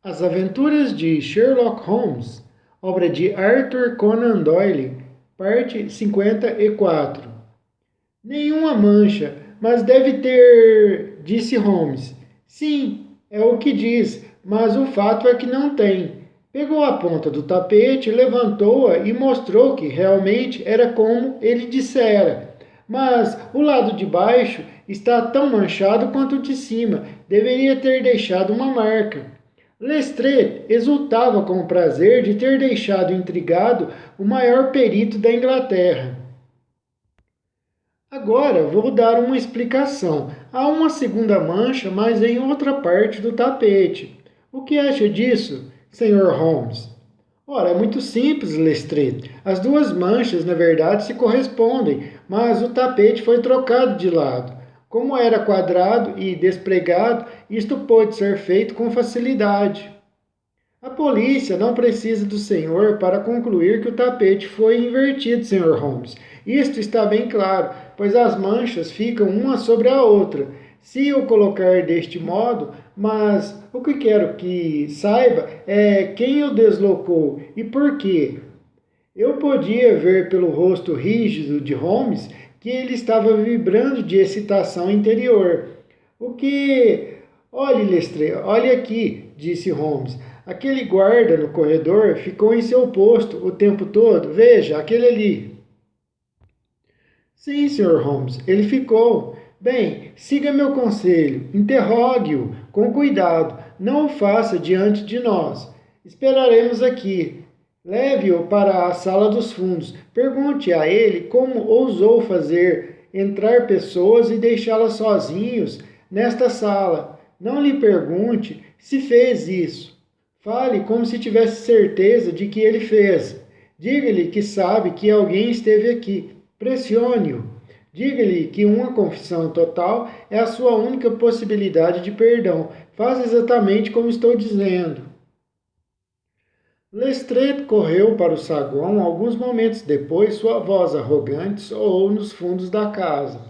As Aventuras de Sherlock Holmes, obra de Arthur Conan Doyle, parte 54. Nenhuma mancha, mas deve ter, disse Holmes. Sim, é o que diz, mas o fato é que não tem. Pegou a ponta do tapete, levantou-a e mostrou que realmente era como ele dissera. Mas o lado de baixo está tão manchado quanto o de cima. Deveria ter deixado uma marca. Lestrade exultava com o prazer de ter deixado intrigado o maior perito da Inglaterra. Agora vou dar uma explicação. Há uma segunda mancha, mas em outra parte do tapete. O que acha disso, Sr. Holmes? Ora, é muito simples, Lestrade. As duas manchas, na verdade, se correspondem, mas o tapete foi trocado de lado. Como era quadrado e despregado, isto pôde ser feito com facilidade. A polícia não precisa do senhor para concluir que o tapete foi invertido, Sr. Holmes. Isto está bem claro, pois as manchas ficam uma sobre a outra. Se eu colocar deste modo, mas o que quero que saiba é quem o deslocou e por quê. Eu podia ver pelo rosto rígido de Holmes que ele estava vibrando de excitação interior. O que... Olhe, Lestrade, olhe aqui, disse Holmes. Aquele guarda no corredor ficou em seu posto o tempo todo. Veja, aquele ali. Sim, Sr. Holmes, ele ficou. Bem, siga meu conselho. Interrogue-o com cuidado. Não o faça diante de nós. Esperaremos aqui. Leve-o para a sala dos fundos. Pergunte a ele como ousou fazer entrar pessoas e deixá-las sozinhos nesta sala. Não lhe pergunte se fez isso. Fale como se tivesse certeza de que ele fez. Diga-lhe que sabe que alguém esteve aqui. Pressione-o. Diga-lhe que uma confissão total é a sua única possibilidade de perdão. Faça exatamente como estou dizendo. Lestrade correu para o saguão. Alguns momentos depois, sua voz arrogante soou nos fundos da casa.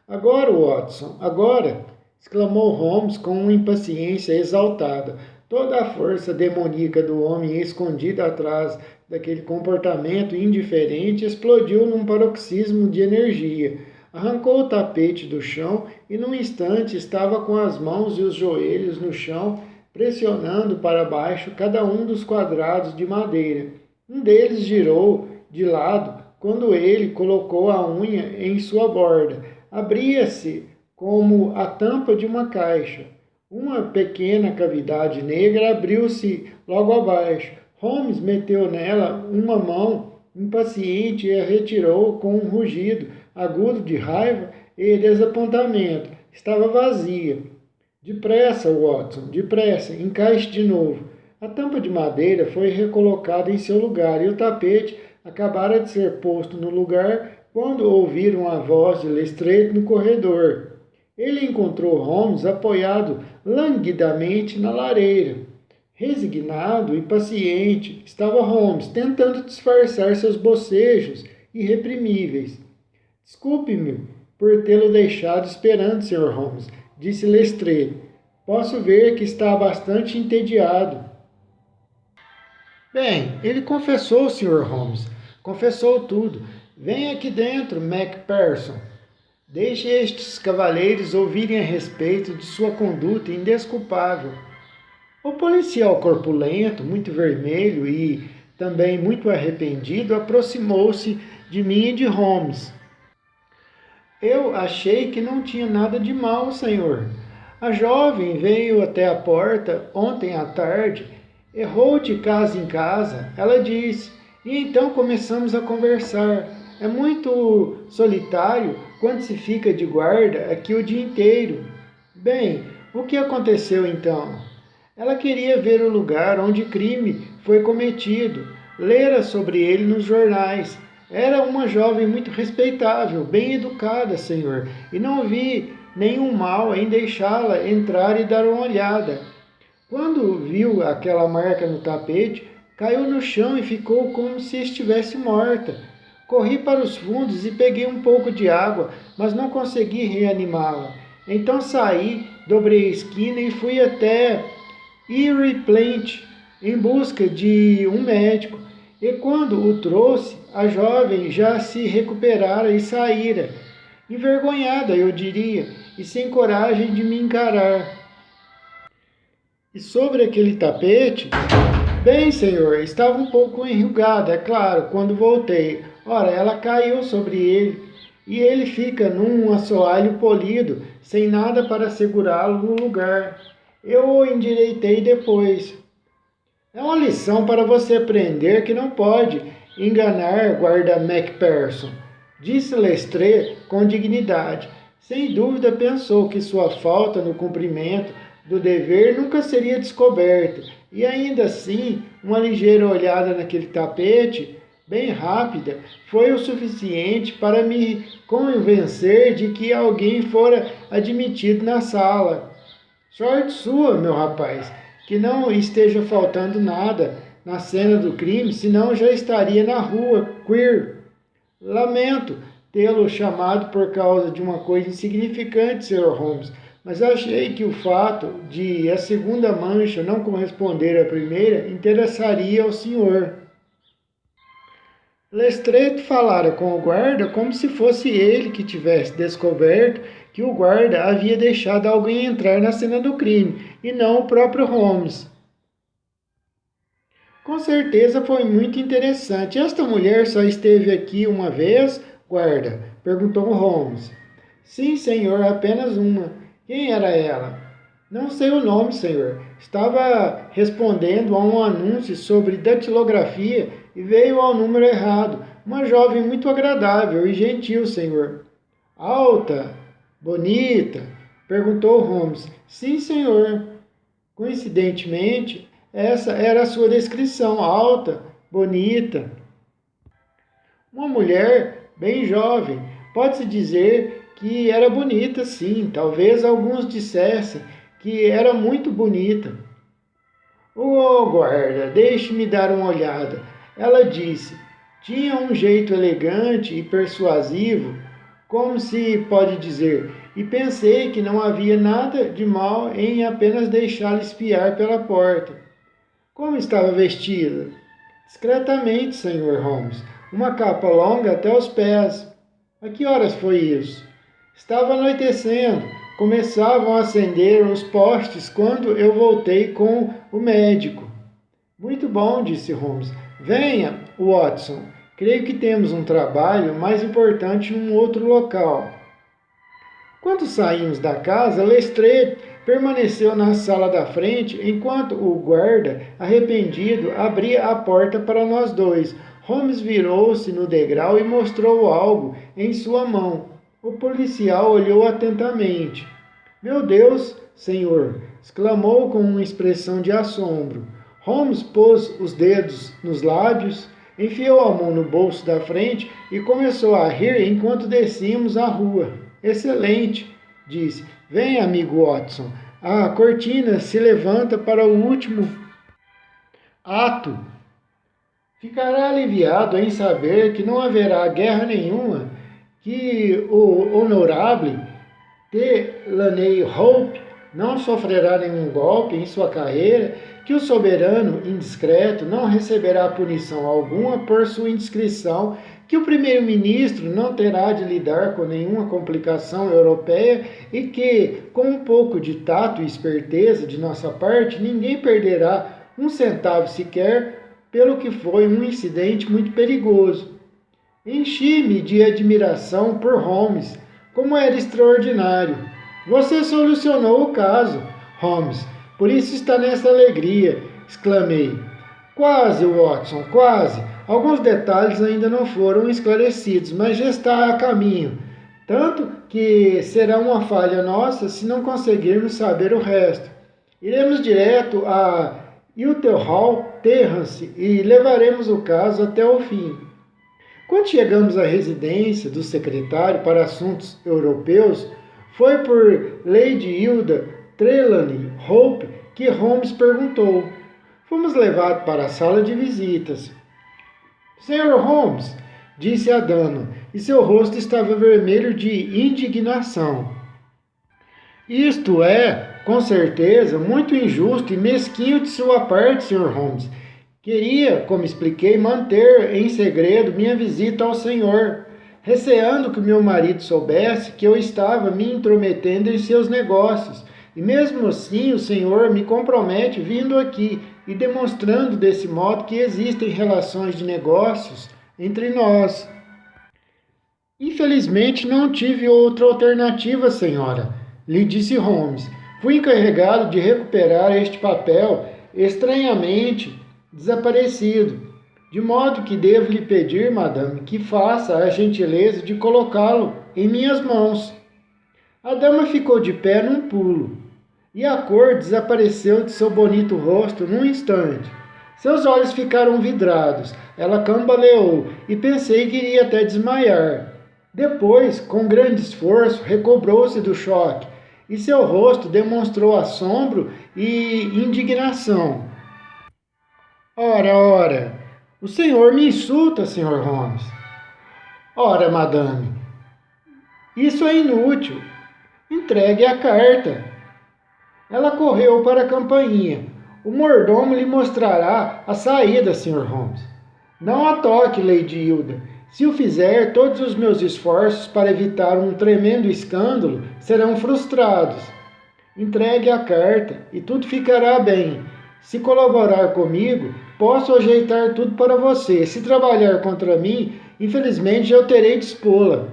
Agora, Watson, agora! Exclamou Holmes com uma impaciência exaltada. Toda a força demoníaca do homem escondida atrás daquele comportamento indiferente explodiu num paroxismo de energia. Arrancou o tapete do chão e, num instante, estava com as mãos e os joelhos no chão, pressionando para baixo cada um dos quadrados de madeira. Um deles girou de lado quando ele colocou a unha em sua borda. Abria-se como a tampa de uma caixa. Uma pequena cavidade negra abriu-se logo abaixo. Holmes meteu nela uma mão impaciente e a retirou com um rugido agudo de raiva e desapontamento. Estava vazia. Depressa, Watson, depressa, encaixe de novo. A tampa de madeira foi recolocada em seu lugar e o tapete acabara de ser posto no lugar quando ouviram a voz de Lestrade no corredor. Ele encontrou Holmes apoiado languidamente na lareira. Resignado e paciente, estava Holmes tentando disfarçar seus bocejos irreprimíveis. Desculpe-me por tê-lo deixado esperando, Sr. Holmes, disse Lestrade. Posso ver que está bastante entediado. Bem, ele confessou, Sr. Holmes. Confessou tudo. Venha aqui dentro, Macpherson. Deixe estes cavalheiros ouvirem a respeito de sua conduta indesculpável. O policial corpulento, muito vermelho e também muito arrependido, aproximou-se de mim e de Holmes. Eu achei que não tinha nada de mal, senhor. A jovem veio até a porta ontem à tarde, errou de casa em casa, ela disse, e então começamos a conversar. É muito solitário quando se fica de guarda aqui o dia inteiro. Bem, o que aconteceu então? Ela queria ver o lugar onde o crime foi cometido, lera sobre ele nos jornais. Era uma jovem muito respeitável, bem educada, senhor, e não vi nenhum mal em deixá-la entrar e dar uma olhada. Quando viu aquela marca no tapete, caiu no chão e ficou como se estivesse morta. Corri para os fundos e peguei um pouco de água, mas não consegui reanimá-la. Então saí, dobrei a esquina e fui até Erie Plant em busca de um médico, e quando o trouxe, a jovem já se recuperara e saíra, envergonhada, eu diria, e sem coragem de me encarar. E sobre aquele tapete? Bem, senhor, estava um pouco enrugado, é claro, quando voltei. Ora, ela caiu sobre ele, e ele fica num assoalho polido, sem nada para segurá-lo no lugar. Eu o endireitei depois. É uma lição para você aprender que não pode enganar guarda Macpherson, disse Lestrade com dignidade. Sem dúvida pensou que sua falta no cumprimento do dever nunca seria descoberta, e ainda assim, uma ligeira olhada naquele tapete, bem rápida, foi o suficiente para me convencer de que alguém fora admitido na sala. Sorte sua, meu rapaz, que não esteja faltando nada na cena do crime, senão já estaria na rua, Queer. Lamento tê-lo chamado por causa de uma coisa insignificante, Sr. Holmes, mas achei que o fato de a segunda mancha não corresponder à primeira interessaria ao senhor. Lestrade falara com o guarda como se fosse ele que tivesse descoberto que o guarda havia deixado alguém entrar na cena do crime, e não o próprio Holmes. Com certeza foi muito interessante. Esta mulher só esteve aqui uma vez, guarda? Perguntou Holmes. Sim, senhor, apenas uma. Quem era ela? Não sei o nome, senhor. Estava respondendo a um anúncio sobre datilografia e veio ao número errado. Uma jovem muito agradável e gentil, senhor. Alta? Bonita? Perguntou Holmes. Sim, senhor. Coincidentemente, essa era a sua descrição, alta, bonita. Uma mulher bem jovem. Pode-se dizer que era bonita, sim. Talvez alguns dissessem que era muito bonita. Oh, guarda, deixe-me dar uma olhada. Ela disse. Tinha um jeito elegante e persuasivo, como se pode dizer, e pensei que não havia nada de mal em apenas deixá-la espiar pela porta. Como estava vestida? Discretamente, Sr. Holmes. Uma capa longa até os pés. A que horas foi isso? Estava anoitecendo. Começavam a acender os postes quando eu voltei com o médico. Muito bom, disse Holmes. Venha, Watson. Creio que temos um trabalho mais importante em um outro local. Quando saímos da casa, Lestrade permaneceu na sala da frente enquanto o guarda, arrependido, abria a porta para nós dois. Holmes virou-se no degrau e mostrou algo em sua mão. O policial olhou atentamente. Meu Deus, senhor! Exclamou com uma expressão de assombro. Holmes pôs os dedos nos lábios, enfiou a mão no bolso da frente e começou a rir enquanto descíamos a rua. Excelente, disse. Vem, amigo Watson. A cortina se levanta para o último ato. Ficará aliviado em saber que não haverá guerra nenhuma, que o honorável Delaney Hope não sofrerá nenhum golpe em sua carreira, que o soberano indiscreto não receberá punição alguma por sua indiscrição, que o primeiro-ministro não terá de lidar com nenhuma complicação europeia e que, com um pouco de tato e esperteza de nossa parte, ninguém perderá um centavo sequer, pelo que foi um incidente muito perigoso. Enchi-me de admiração por Holmes, como era extraordinário. Você solucionou o caso, Holmes, por isso está nessa alegria, exclamei. Quase, Watson, quase. Alguns detalhes ainda não foram esclarecidos, mas já está a caminho. Tanto que será uma falha nossa se não conseguirmos saber o resto. Iremos direto a Hall Terrace e levaremos o caso até o fim. Quando chegamos à residência do secretário para assuntos europeus, foi por Lady Hilda Trelawney Hope que Holmes perguntou. Fomos levados para a sala de visitas. Sr. Holmes, disse a dama, e seu rosto estava vermelho de indignação. Isto é, com certeza, muito injusto e mesquinho de sua parte, Sr. Holmes. Queria, como expliquei, manter em segredo minha visita ao senhor, receando que meu marido soubesse que eu estava me intrometendo em seus negócios. E mesmo assim, o senhor me compromete vindo aqui e demonstrando desse modo que existem relações de negócios entre nós. Infelizmente, não tive outra alternativa, senhora, lhe disse Holmes. Fui encarregado de recuperar este papel estranhamente desaparecido, de modo que devo lhe pedir, madame, que faça a gentileza de colocá-lo em minhas mãos. A dama ficou de pé num pulo, e a cor desapareceu de seu bonito rosto num instante. Seus olhos ficaram vidrados, ela cambaleou, e pensei que iria até desmaiar. Depois, com grande esforço, recobrou-se do choque, e seu rosto demonstrou assombro e indignação. Ora, ora, o senhor me insulta, Sr. Holmes. Ora, madame, isso é inútil. Entregue a carta. Ela correu para a campainha. O mordomo lhe mostrará a saída, Sr. Holmes. Não a toque, Lady Hilda. Se o fizer, todos os meus esforços para evitar um tremendo escândalo serão frustrados. Entregue a carta e tudo ficará bem. Se colaborar comigo, posso ajeitar tudo para você. Se trabalhar contra mim, infelizmente eu terei de expô-la.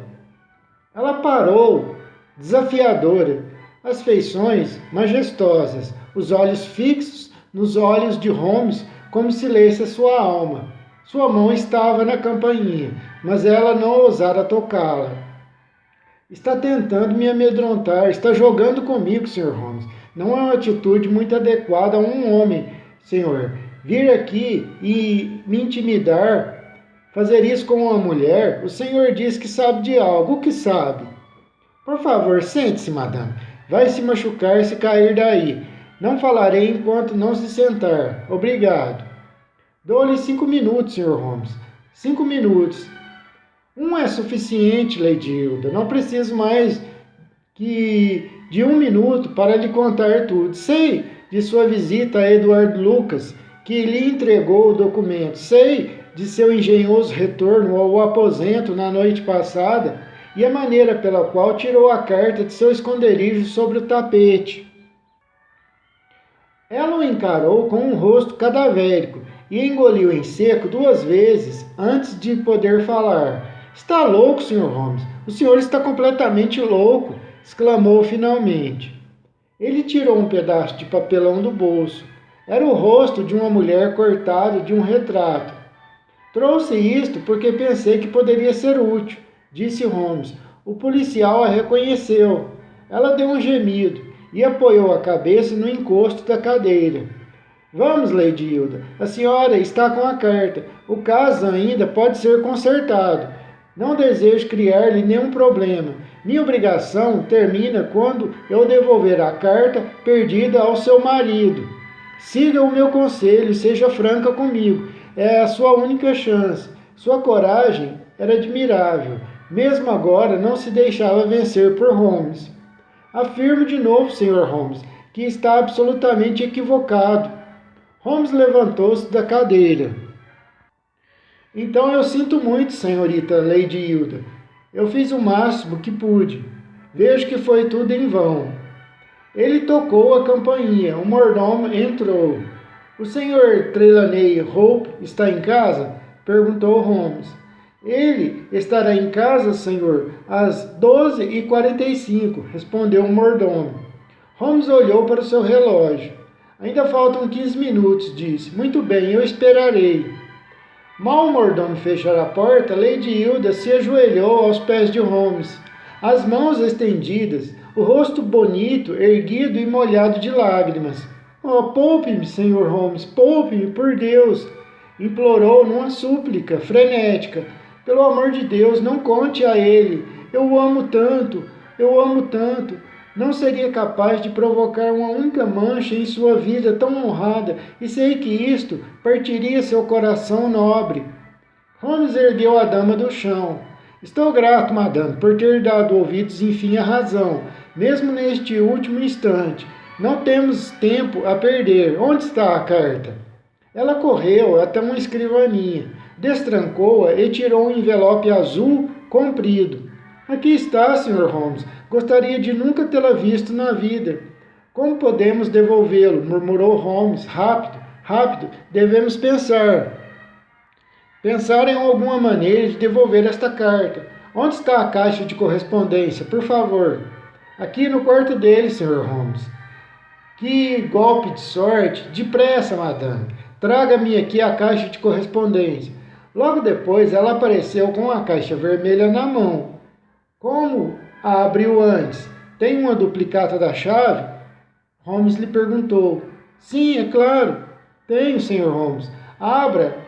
Ela parou, desafiadora, as feições majestosas, os olhos fixos nos olhos de Holmes, como se lesse a sua alma. Sua mão estava na campainha, mas ela não ousara tocá-la. Está tentando me amedrontar, está jogando comigo, Sr. Holmes. Não é uma atitude muito adequada a um homem, senhor. Vir aqui e me intimidar, fazer isso com uma mulher, o senhor diz que sabe de algo. O que sabe? Por favor, sente-se, madame. Vai se machucar se cair daí. Não falarei enquanto não se sentar. Obrigado. Dou-lhe 5 minutos, Sr. Holmes. 5 minutos. Um é suficiente, Lady Hilda. Não preciso mais que de 1 minuto para lhe contar tudo. Sei de sua visita a Edward Lucas, que lhe entregou o documento. Sei de seu engenhoso retorno ao aposento na noite passada e a maneira pela qual tirou a carta de seu esconderijo sobre o tapete. Ela o encarou com um rosto cadavérico e engoliu em seco 2 vezes antes de poder falar. Está louco, Sr. Holmes? O senhor está completamente louco! Exclamou finalmente. Ele tirou um pedaço de papelão do bolso. Era o rosto de uma mulher cortado de um retrato. Trouxe isto porque pensei que poderia ser útil, disse Holmes. O policial a reconheceu. Ela deu um gemido e apoiou a cabeça no encosto da cadeira. Vamos, Lady Hilda. A senhora está com a carta. O caso ainda pode ser consertado. Não desejo criar-lhe nenhum problema. Minha obrigação termina quando eu devolver a carta perdida ao seu marido. Siga o meu conselho e seja franca comigo. É a sua única chance. Sua coragem era admirável. Mesmo agora não se deixava vencer por Holmes. Afirmo de novo, Sr. Holmes, que está absolutamente equivocado. Holmes levantou-se da cadeira. Então eu sinto muito, senhorita Lady Hilda. Eu fiz o máximo que pude. Vejo que foi tudo em vão. Ele tocou a campainha. O mordomo entrou. O senhor Trelawney Hope está em casa? Perguntou Holmes. Ele estará em casa, senhor, às 12h45, respondeu o mordomo. Holmes olhou para o seu relógio. Ainda faltam 15 minutos, disse. Muito bem, eu esperarei. Mal o mordomo fechar a porta, Lady Hilda se ajoelhou aos pés de Holmes, as mãos estendidas, o rosto bonito, erguido e molhado de lágrimas. Oh, poupe-me, Sr. Holmes, poupe-me, por Deus! Implorou numa súplica frenética. Pelo amor de Deus, não conte a ele. Eu o amo tanto, eu amo tanto. Não seria capaz de provocar uma única mancha em sua vida tão honrada, e sei que isto partiria seu coração nobre. Holmes ergueu a dama do chão. Estou grato, madame, por ter dado ouvidos enfim à razão, mesmo neste último instante. Não temos tempo a perder. Onde está a carta? Ela correu até uma escrivaninha, destrancou-a e tirou um envelope azul comprido. Aqui está, Sr. Holmes. Gostaria de nunca tê-la visto na vida. Como podemos devolvê-lo? Murmurou Holmes. Rápido, rápido, devemos pensar. Pensar em alguma maneira de devolver esta carta. Onde está a caixa de correspondência, por favor? Aqui no quarto dele, Sr. Holmes. Que golpe de sorte! Depressa, madame. Traga-me aqui a caixa de correspondência. Logo depois, ela apareceu com a caixa vermelha na mão. Como a abriu antes? Tem uma duplicata da chave? Holmes lhe perguntou. Sim, é claro. Tenho, Sr. Holmes. Abra.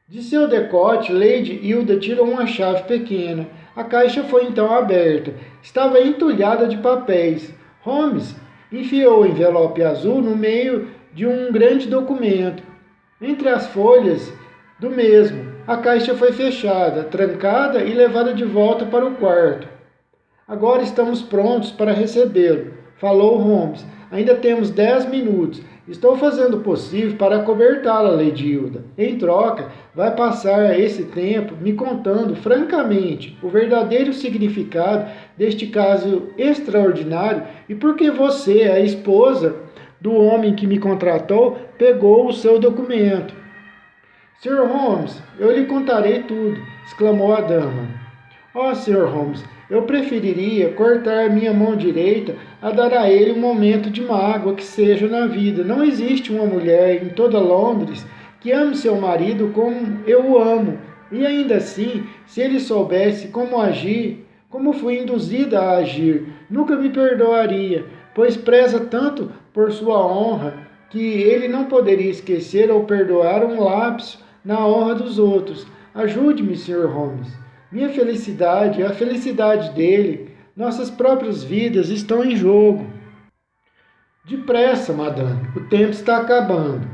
De seu decote, Lady Hilda tirou uma chave pequena. A caixa foi então aberta. Estava entulhada de papéis. Holmes enfiou o envelope azul no meio de um grande documento. Entre as folhas do mesmo, a caixa foi fechada, trancada e levada de volta para o quarto. Agora estamos prontos para recebê-lo, falou Holmes. Ainda temos 10 minutos. Estou fazendo o possível para acobertá-la, Lady Hilda. Em troca, vai passar esse tempo me contando francamente o verdadeiro significado deste caso extraordinário e por que você, a esposa do homem que me contratou, pegou o seu documento. Sr. Holmes, eu lhe contarei tudo, exclamou a dama. Oh, Sr. Holmes, eu preferiria cortar minha mão direita a dar a ele um momento de mágoa que seja na vida. Não existe uma mulher em toda Londres que ame seu marido como eu o amo. E ainda assim, se ele soubesse como agir, como fui induzida a agir, nunca me perdoaria, pois preza tanto por sua honra que ele não poderia esquecer ou perdoar um lapso na honra dos outros. Ajude-me, Sr. Holmes. Minha felicidade, a felicidade dele, nossas próprias vidas estão em jogo. Depressa, madame, o tempo está acabando.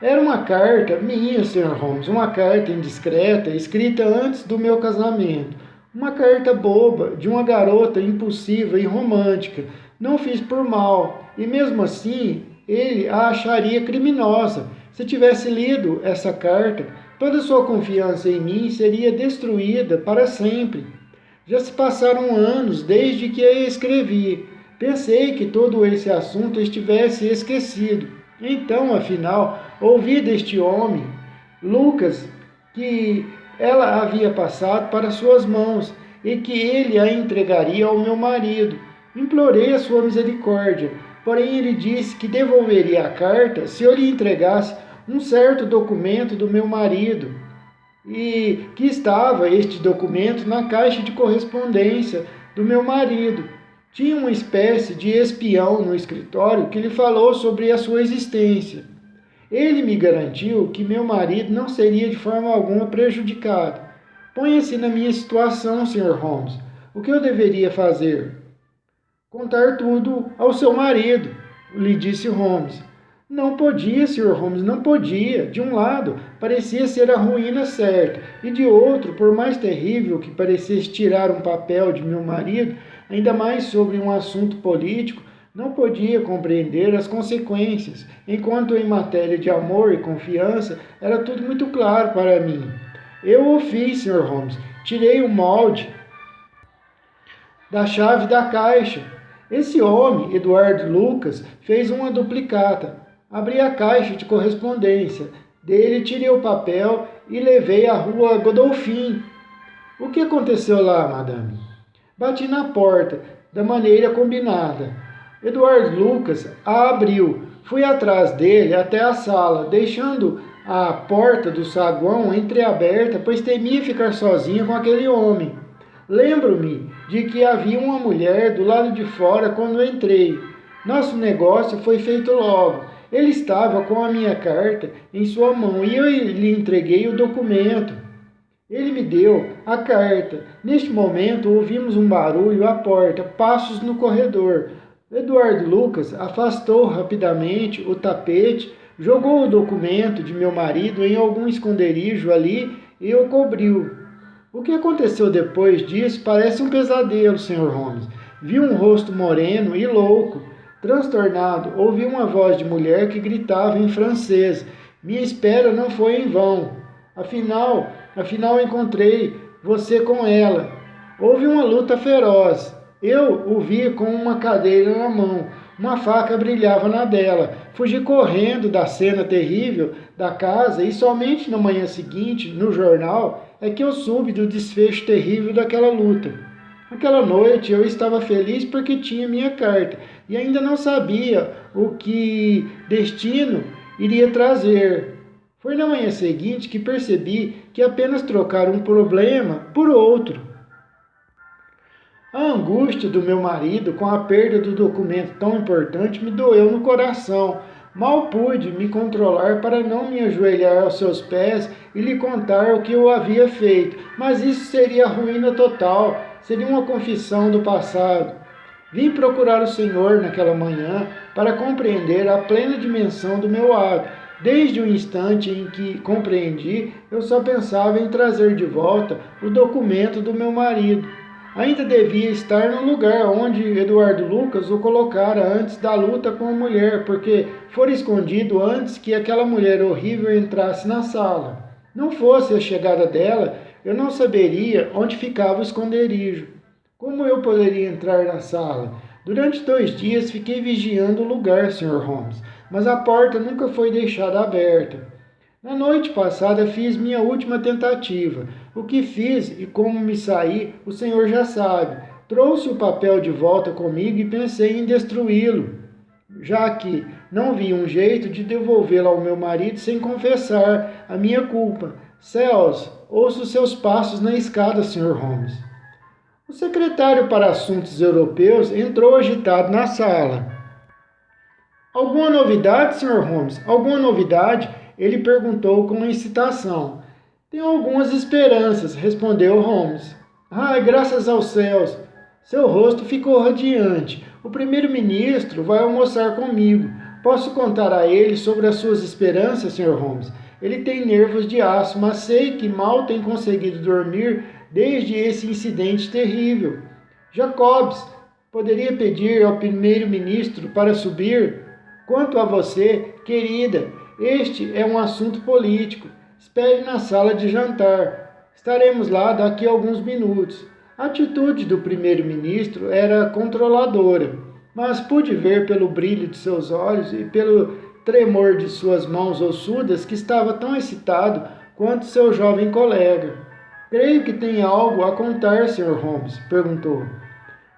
Era uma carta minha, Sr. Holmes, uma carta indiscreta, escrita antes do meu casamento. Uma carta boba, de uma garota impulsiva e romântica. Não fiz por mal, e mesmo assim, ele a acharia criminosa. Se tivesse lido essa carta, toda sua confiança em mim seria destruída para sempre. Já se passaram anos desde que a escrevi. Pensei que todo esse assunto estivesse esquecido. Então, afinal, ouvi deste homem, Lucas, que ela havia passado para suas mãos e que ele a entregaria ao meu marido. Implorei a sua misericórdia, porém ele disse que devolveria a carta se eu lhe entregasse um certo documento do meu marido, e que estava este documento na caixa de correspondência do meu marido. Tinha uma espécie de espião no escritório que lhe falou sobre a sua existência. Ele me garantiu que meu marido não seria de forma alguma prejudicado. Ponha-se na minha situação, Sr. Holmes. O que eu deveria fazer? Contar tudo ao seu marido, lhe disse Holmes. Não podia, Sr. Holmes, não podia. De um lado, parecia ser a ruína certa, e de outro, por mais terrível que parecesse tirar um papel de meu marido, ainda mais sobre um assunto político, não podia compreender as consequências, enquanto em matéria de amor e confiança era tudo muito claro para mim. Eu o fiz, Sr. Holmes. Tirei o molde da chave da caixa. Esse homem, Eduardo Lucas, fez uma duplicata. Abri a caixa de correspondência. Dele tirei o papel e levei à rua Godolphin. O que aconteceu lá, madame? Bati na porta, da maneira combinada. Eduardo Lucas a abriu. Fui atrás dele até a sala, deixando a porta do saguão entreaberta, pois temia ficar sozinha com aquele homem. Lembro-me de que havia uma mulher do lado de fora quando entrei. Nosso negócio foi feito logo. Ele estava com a minha carta em sua mão e eu lhe entreguei o documento. Ele me deu a carta. Neste momento ouvimos um barulho à porta, passos no corredor. Eduardo Lucas afastou rapidamente o tapete, jogou o documento de meu marido em algum esconderijo ali e o cobriu. O que aconteceu depois disso parece um pesadelo, Sr. Holmes. Vi um rosto moreno e louco, Transtornado, ouvi uma voz de mulher que gritava em francês. Minha espera não foi em vão. Afinal encontrei você com ela. Houve uma luta feroz. Eu o vi com uma cadeira na mão. Uma faca brilhava na dela. Fugi correndo da cena terrível da casa e somente na manhã seguinte, no jornal, é que eu soube do desfecho terrível daquela luta. Aquela noite eu estava feliz porque tinha minha carta e ainda não sabia o que destino iria trazer. Foi na manhã seguinte que percebi que apenas trocar um problema por outro. A angústia do meu marido com a perda do documento tão importante me doeu no coração. Mal pude me controlar para não me ajoelhar aos seus pés e lhe contar o que eu havia feito, mas isso seria ruína total, seria uma confissão do passado. Vim procurar o Senhor naquela manhã para compreender a plena dimensão do meu ato. Desde o instante em que compreendi, eu só pensava em trazer de volta o documento do meu marido. Ainda devia estar no lugar onde Eduardo Lucas o colocara antes da luta com a mulher, porque fora escondido antes que aquela mulher horrível entrasse na sala. Não fosse a chegada dela, eu não saberia onde ficava o esconderijo. Como eu poderia entrar na sala? Durante 2 dias fiquei vigiando o lugar, Sr. Holmes, mas a porta nunca foi deixada aberta. Na noite passada fiz minha última tentativa. O que fiz e como me saí, o senhor já sabe. Trouxe o papel de volta comigo e pensei em destruí-lo, já que não vi um jeito de devolvê-lo ao meu marido sem confessar a minha culpa. Céus, ouço seus passos na escada, Sr. Holmes. O secretário para Assuntos Europeus entrou agitado na sala. Alguma novidade, Sr. Holmes? Alguma novidade? Ele perguntou com excitação. Tenho algumas esperanças, respondeu Holmes. Graças aos céus! Seu rosto ficou radiante. O primeiro-ministro vai almoçar comigo. Posso contar a ele sobre as suas esperanças, Sr. Holmes? Ele tem nervos de aço, mas sei que mal tem conseguido dormir desde esse incidente terrível. Jacobs, poderia pedir ao primeiro-ministro para subir? Quanto a você, querida, este é um assunto político. Espere na sala de jantar. Estaremos lá daqui a alguns minutos. A atitude do primeiro-ministro era controladora, mas pude ver pelo brilho de seus olhos e pelo tremor de suas mãos ossudas que estava tão excitado quanto seu jovem colega. Creio que tem algo a contar, Sr. Holmes? Perguntou.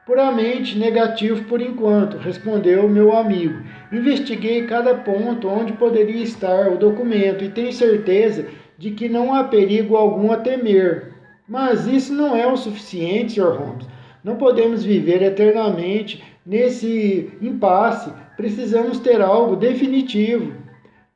Puramente negativo por enquanto, respondeu meu amigo. Investiguei cada ponto onde poderia estar o documento e tenho certeza de que não há perigo algum a temer. Mas isso não é o suficiente, Sr. Holmes. Não podemos viver eternamente nesse impasse. Precisamos ter algo definitivo.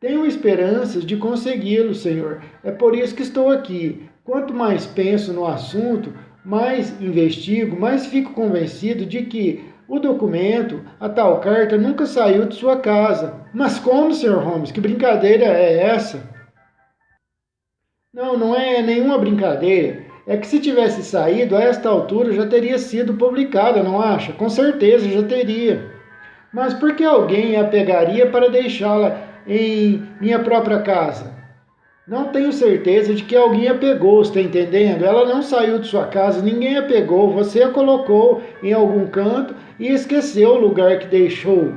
Tenho esperanças de consegui-lo, senhor. É por isso que estou aqui. Quanto mais penso no assunto, mais investigo, mais fico convencido de que o documento, a tal carta, nunca saiu de sua casa. Mas como, Sr. Holmes? Que brincadeira é essa? Não é nenhuma brincadeira. É que se tivesse saído, a esta altura já teria sido publicada, não acha? Com certeza já teria. Mas por que alguém a pegaria para deixá-la em minha própria casa? Não tenho certeza de que alguém a pegou, está entendendo? Ela não saiu de sua casa, ninguém a pegou, você a colocou em algum canto e esqueceu o lugar que deixou.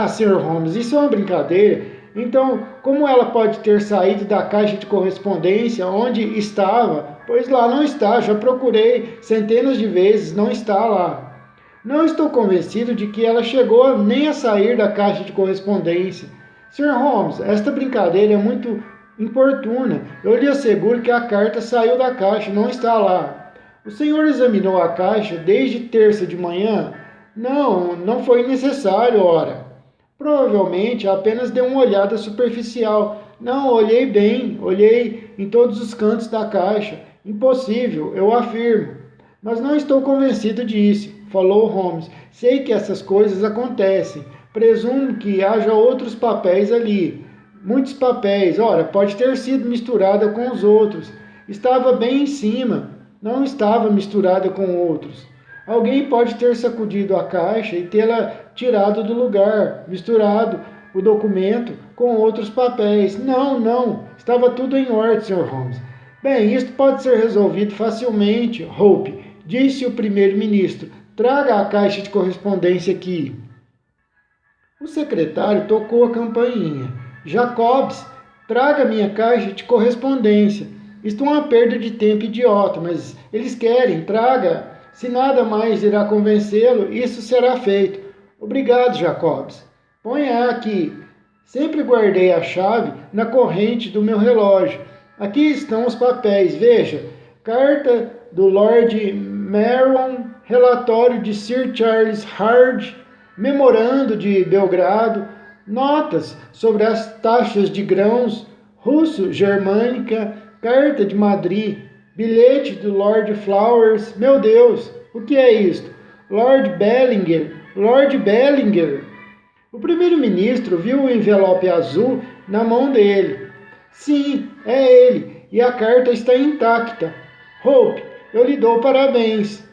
Sr. Holmes, isso é uma brincadeira. Então, como ela pode ter saído da caixa de correspondência onde estava? Pois lá não está, já procurei centenas de vezes, não está lá. Não estou convencido de que ela chegou nem a sair da caixa de correspondência. Sr. Holmes, esta brincadeira é muito importuna. Eu lhe asseguro que a carta saiu da caixa, não está lá. O senhor examinou a caixa desde terça de manhã? Não foi necessário, ora. Provavelmente apenas deu uma olhada superficial. Não, olhei bem, olhei em todos os cantos da caixa. Impossível, eu afirmo. Mas não estou convencido disso, falou Holmes. Sei que essas coisas acontecem. Presumo que haja outros papéis ali. Muitos papéis, ora, pode ter sido misturada com os outros. Estava bem em cima, não estava misturada com outros. Alguém pode ter sacudido a caixa e tê-la tirado do lugar, misturado o documento com outros papéis. Não, estava tudo em ordem, Sr. Holmes. Bem, isto pode ser resolvido facilmente, Hope, disse o primeiro-ministro. Traga a caixa de correspondência aqui. O secretário tocou a campainha. Jacobs, traga minha caixa de correspondência. Isto é uma perda de tempo idiota, mas eles querem, traga. Se nada mais irá convencê-lo, isso será feito. Obrigado, Jacobs. Ponha aqui. Sempre guardei a chave na corrente do meu relógio. Aqui estão os papéis, veja. Carta do Lord Maron, relatório de Sir Charles Hard, memorando de Belgrado, notas sobre as taxas de grãos russo-germânica, carta de Madrid, bilhete do Lord Flowers. Meu Deus, o que é isto? Lord Bellinger. O primeiro-ministro viu o envelope azul na mão dele. Sim, é ele, e a carta está intacta. Hope, eu lhe dou parabéns.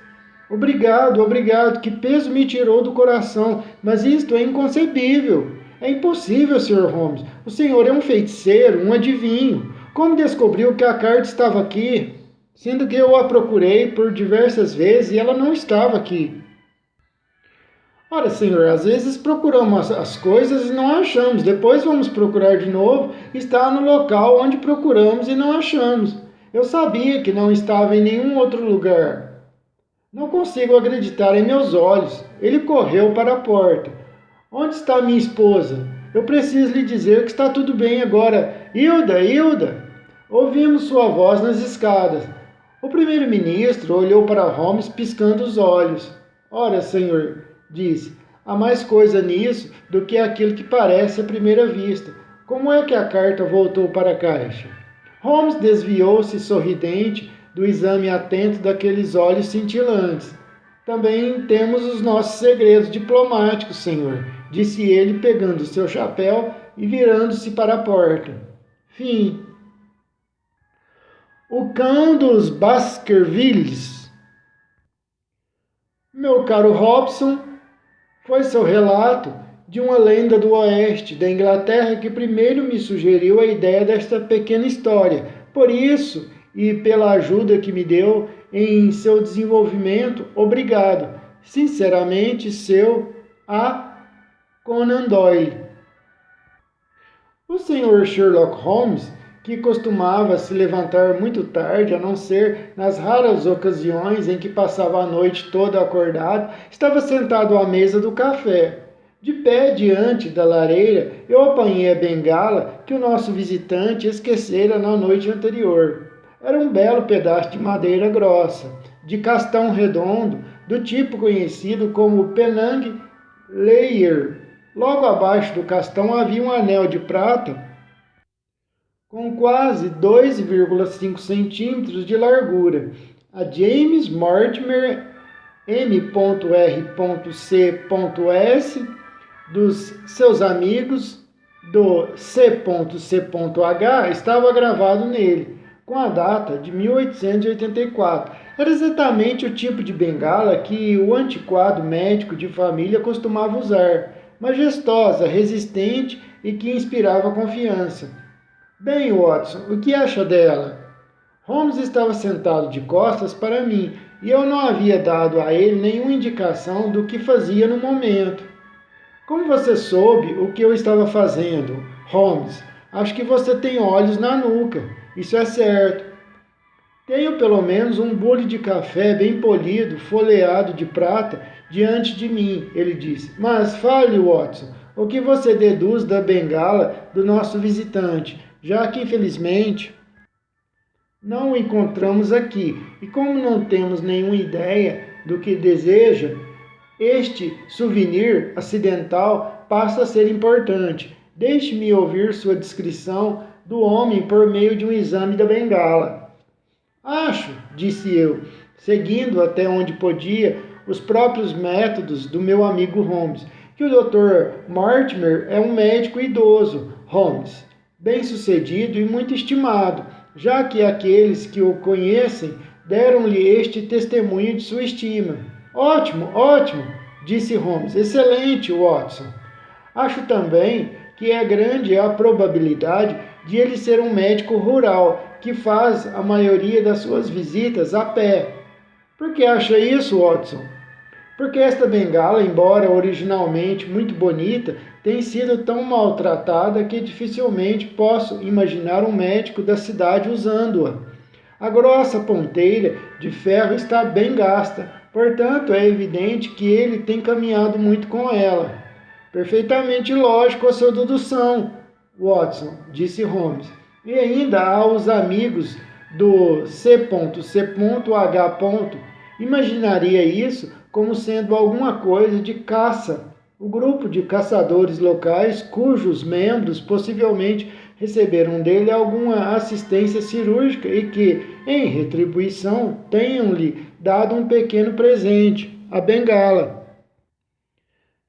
Obrigado, que peso me tirou do coração, mas isto é inconcebível. É impossível, Sr. Holmes. O senhor é um feiticeiro, um adivinho. Como descobriu que a carta estava aqui? Sendo que eu a procurei por diversas vezes e ela não estava aqui. Ora, senhor, às vezes procuramos as coisas e não achamos. Depois vamos procurar de novo. Está no local onde procuramos e não achamos. Eu sabia que não estava em nenhum outro lugar. Não consigo acreditar em meus olhos. Ele correu para a porta. Onde está minha esposa? Eu preciso lhe dizer que está tudo bem agora. Hilda! Ouvimos sua voz nas escadas. O primeiro-ministro olhou para Holmes piscando os olhos. Ora, senhor, disse, há mais coisa nisso do que aquilo que parece à primeira vista. Como é que a carta voltou para a caixa? Holmes desviou-se sorridente do exame atento daqueles olhos cintilantes. Também temos os nossos segredos diplomáticos, senhor, disse ele, pegando seu chapéu e virando-se para a porta. Fim. O cão dos Baskervilles. Meu caro Hobson, foi seu relato de uma lenda do oeste da Inglaterra que primeiro me sugeriu a ideia desta pequena história. Por isso, e pela ajuda que me deu em seu desenvolvimento, obrigado. Sinceramente, seu A. Conan Doyle. O Sr. Sherlock Holmes, que costumava se levantar muito tarde, a não ser nas raras ocasiões em que passava a noite toda acordado, estava sentado à mesa do café. De pé diante da lareira, eu apanhei a bengala que o nosso visitante esquecera na noite anterior. Era um belo pedaço de madeira grossa, de castão redondo, do tipo conhecido como Penang Layer. Logo abaixo do castão havia um anel de prata com quase 2,5 centímetros de largura. A James Mortimer M.R.C.S. dos seus amigos do C.C.H. estava gravado nele, com a data de 1884. Era exatamente o tipo de bengala que o antiquado médico de família costumava usar, majestosa, resistente e que inspirava confiança. Bem, Watson, o que acha dela? Holmes estava sentado de costas para mim e eu não havia dado a ele nenhuma indicação do que fazia no momento. Como você soube o que eu estava fazendo, Holmes? Acho que você tem olhos na nuca, isso é certo. Tenho pelo menos um bule de café bem polido, folheado de prata, diante de mim, ele disse. Mas fale, Watson, o que você deduz da bengala do nosso visitante, já que, infelizmente, não o encontramos aqui. E como não temos nenhuma ideia do que deseja, este souvenir acidental passa a ser importante. Deixe-me ouvir sua descrição do homem por meio de um exame da bengala. Acho, disse eu, seguindo até onde podia os próprios métodos do meu amigo Holmes, que o Dr. Mortimer é um médico idoso, Holmes, bem-sucedido e muito estimado, já que aqueles que o conhecem deram-lhe este testemunho de sua estima. Ótimo, ótimo, disse Holmes. Excelente, Watson. Acho também que é grande a probabilidade de ele ser um médico rural que faz a maioria das suas visitas a pé. Por que acha isso, Watson? Porque esta bengala, embora originalmente muito bonita, tem sido tão maltratada que dificilmente posso imaginar um médico da cidade usando-a. A grossa ponteira de ferro está bem gasta, portanto é evidente que ele tem caminhado muito com ela. Perfeitamente lógico a sua dedução, Watson, disse Holmes. E ainda há os amigos do C.C.H. Imaginaria isso como sendo alguma coisa de caça. O grupo de caçadores locais, cujos membros possivelmente receberam dele alguma assistência cirúrgica e que, em retribuição, tenham-lhe dado um pequeno presente, a bengala.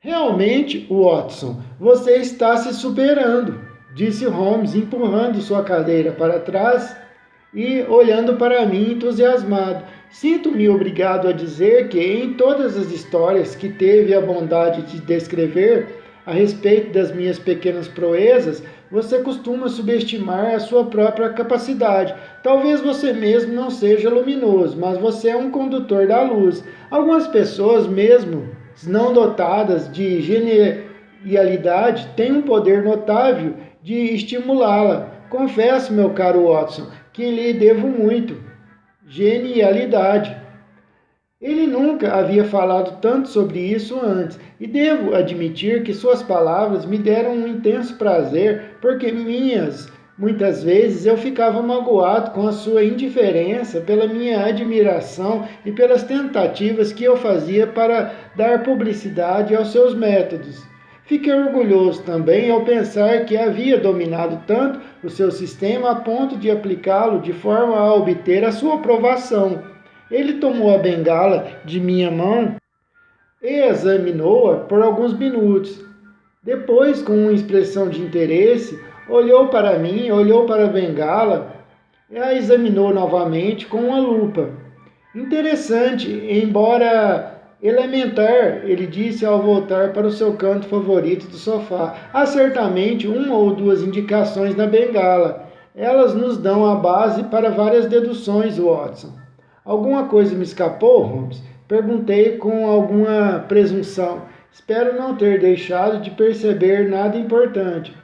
Realmente, Watson, você está se superando, disse Holmes, empurrando sua cadeira para trás e olhando para mim entusiasmado. Sinto-me obrigado a dizer que em todas as histórias que teve a bondade de descrever a respeito das minhas pequenas proezas, você costuma subestimar a sua própria capacidade. Talvez você mesmo não seja luminoso, mas você é um condutor da luz. Algumas pessoas, mesmo não dotadas de genialidade, têm um poder notável de estimulá-la. Confesso, meu caro Watson, que lhe devo muito. Genialidade. Ele nunca havia falado tanto sobre isso antes, e devo admitir que suas palavras me deram um intenso prazer, porque muitas vezes eu ficava magoado com a sua indiferença, pela minha admiração e pelas tentativas que eu fazia para dar publicidade aos seus métodos. Fiquei orgulhoso também ao pensar que havia dominado tanto o seu sistema a ponto de aplicá-lo de forma a obter a sua aprovação. Ele tomou a bengala de minha mão e examinou-a por alguns minutos. Depois, com uma expressão de interesse, olhou para mim, olhou para a bengala e a examinou novamente com uma lupa. Interessante, embora elementar, ele disse ao voltar para o seu canto favorito do sofá. Há certamente uma ou duas indicações na bengala. Elas nos dão a base para várias deduções, Watson. Alguma coisa me escapou, Holmes? Perguntei com alguma presunção. Espero não ter deixado de perceber nada importante.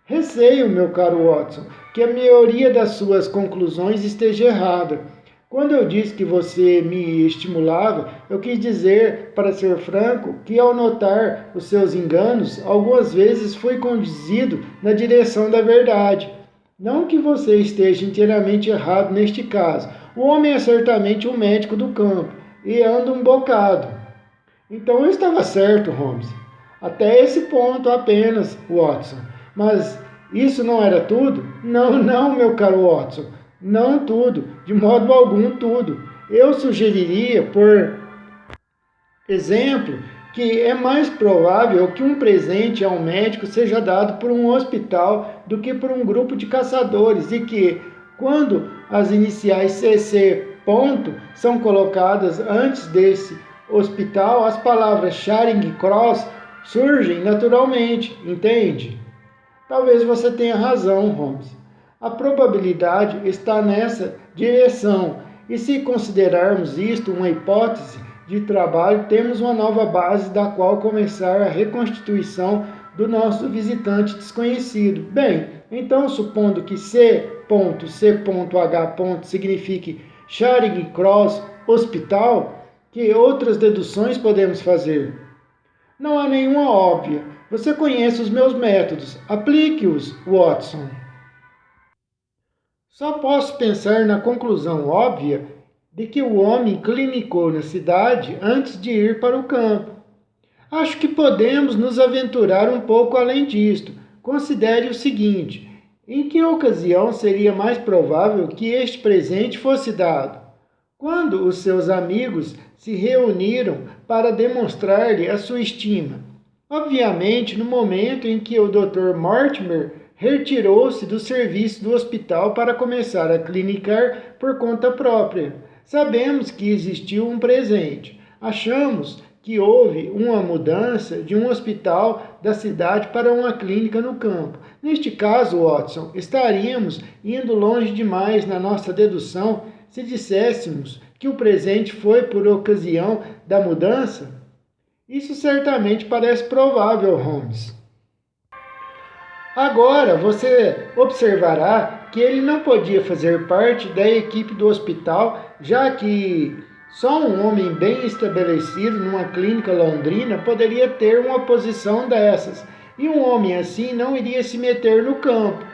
Receio, meu caro Watson, que a maioria das suas conclusões esteja errada. Quando eu disse que você me estimulava, eu quis dizer, para ser franco, que ao notar os seus enganos, algumas vezes fui conduzido na direção da verdade. Não que você esteja inteiramente errado neste caso. O homem é certamente um médico do campo e anda um bocado. Então eu estava certo, Holmes. Até esse ponto apenas, Watson. Mas isso não era tudo? Não, meu caro Watson. Não tudo, de modo algum tudo. Eu sugeriria, por exemplo, que é mais provável que um presente a um médico seja dado por um hospital do que por um grupo de caçadores e que, quando as iniciais CC. São colocadas antes desse hospital, as palavras Charing Cross surgem naturalmente, entende? Talvez você tenha razão, Holmes. A probabilidade está nessa direção, e se considerarmos isto uma hipótese de trabalho, temos uma nova base da qual começar a reconstituição do nosso visitante desconhecido. Bem, então, supondo que C.C.H. signifique Charing Cross Hospital, que outras deduções podemos fazer? Não há nenhuma óbvia. Você conhece os meus métodos. Aplique-os, Watson. Só posso pensar na conclusão óbvia de que o homem clinicou na cidade antes de ir para o campo. Acho que podemos nos aventurar um pouco além disto. Considere o seguinte: em que ocasião seria mais provável que este presente fosse dado? Quando os seus amigos se reuniram para demonstrar-lhe a sua estima. Obviamente, no momento em que o Dr. Mortimer retirou-se do serviço do hospital para começar a clinicar por conta própria. Sabemos que existiu um presente. Achamos que houve uma mudança de um hospital da cidade para uma clínica no campo. Neste caso, Watson, estaríamos indo longe demais na nossa dedução se disséssemos que o presente foi por ocasião da mudança? Isso certamente parece provável, Holmes. Agora você observará que ele não podia fazer parte da equipe do hospital, já que só um homem bem estabelecido numa clínica londrina poderia ter uma posição dessas, e um homem assim não iria se meter no campo.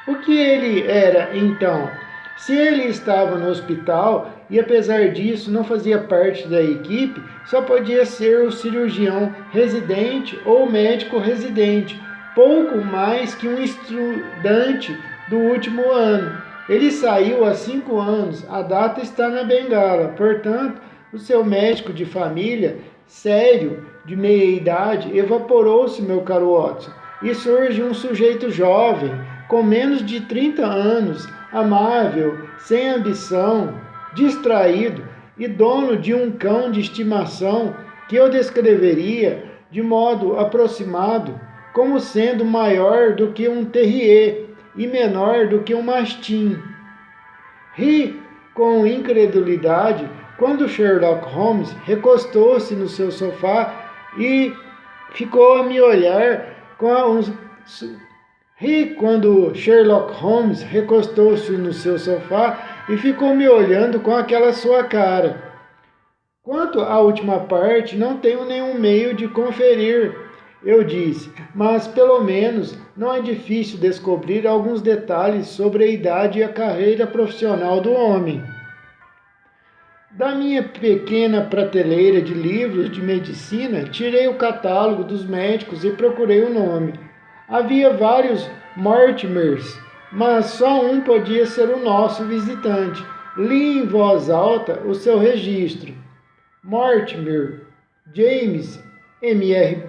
O que ele era, então? Se ele estava no hospital e, apesar disso, não fazia parte da equipe, só podia ser o cirurgião residente ou médico residente, pouco mais que um estudante do último ano. Ele saiu há 5 anos, a data está na bengala, portanto, o seu médico de família, sério, de meia idade, evaporou-se, meu caro Watson, e surge um sujeito jovem, com menos de 30 anos, amável, sem ambição, distraído e dono de um cão de estimação que eu descreveria de modo aproximado como sendo maior do que um terrier e menor do que um mastim. Ri com incredulidade quando Sherlock Holmes recostou-se no seu sofá e ficou a me olhar com uns... Ri quando Sherlock Holmes recostou-se no seu sofá e ficou me olhando com aquela sua cara. Quanto à última parte, não tenho nenhum meio de conferir, eu disse, mas pelo menos não é difícil descobrir alguns detalhes sobre a idade e a carreira profissional do homem. Da minha pequena prateleira de livros de medicina, tirei o catálogo dos médicos e procurei o nome. Havia vários Mortimers, mas só um podia ser o nosso visitante. Li em voz alta o seu registro. Mortimer, James, Mr.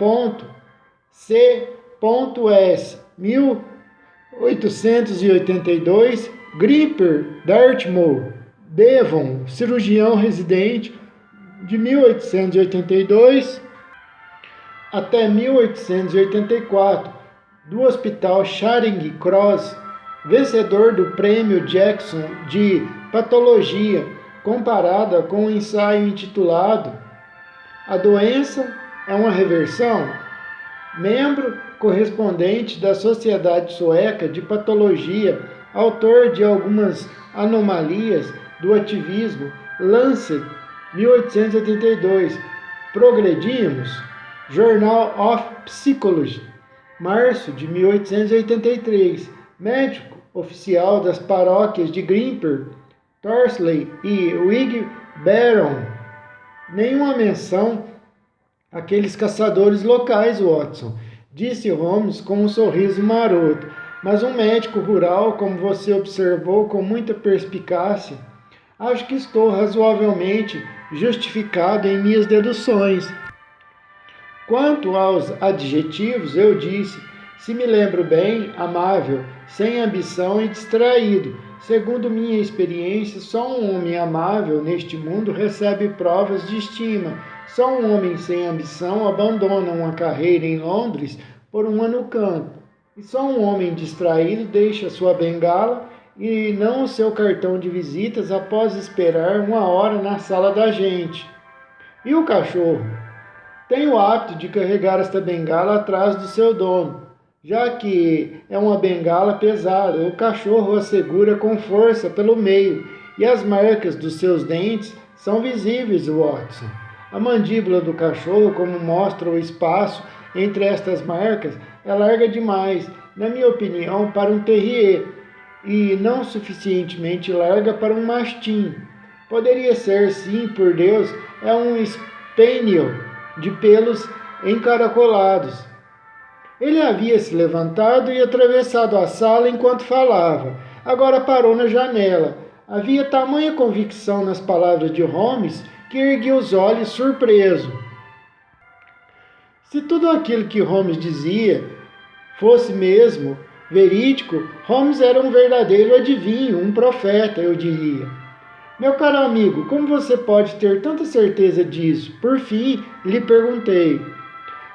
C.S. 1882, Grimper, Dartmoor, Devon, cirurgião residente, de 1882 até 1884, do Hospital Charing Cross, vencedor do Prêmio Jackson de Patologia, comparada com um ensaio intitulado A Doença é uma Reversão, membro correspondente da Sociedade Sueca de Patologia, autor de algumas anomalias do ativismo, Lancet, 1882. Progredimos, Journal of Psychology, março de 1883. Médico oficial das paróquias de Grimper, Torsley e Wig Baron. Nenhuma menção àqueles caçadores locais, Watson, disse Holmes com um sorriso maroto. Mas um médico rural, como você observou com muita perspicácia, acho que estou razoavelmente justificado em minhas deduções. Quanto aos adjetivos, eu disse, se me lembro bem, amável, sem ambição e distraído. Segundo minha experiência, só um homem amável neste mundo recebe provas de estima. Só um homem sem ambição abandona uma carreira em Londres por uma no campo. E só um homem distraído deixa sua bengala e não o seu cartão de visitas após esperar 1 hora na sala da gente. E o cachorro? Tem o hábito de carregar esta bengala atrás do seu dono. Já que é uma bengala pesada, o cachorro a segura com força pelo meio e as marcas dos seus dentes são visíveis, Watson. A mandíbula do cachorro, como mostra o espaço entre estas marcas, é larga demais, na minha opinião, para um terrier e não suficientemente larga para um mastim. Poderia ser, sim, por Deus, é um spaniel de pelos encaracolados. Ele havia se levantado e atravessado a sala enquanto falava. Agora parou na janela. Havia tamanha convicção nas palavras de Holmes que ergueu os olhos surpreso. Se tudo aquilo que Holmes dizia fosse mesmo verídico, Holmes era um verdadeiro adivinho, um profeta, eu diria. Meu caro amigo, como você pode ter tanta certeza disso? Por fim, lhe perguntei.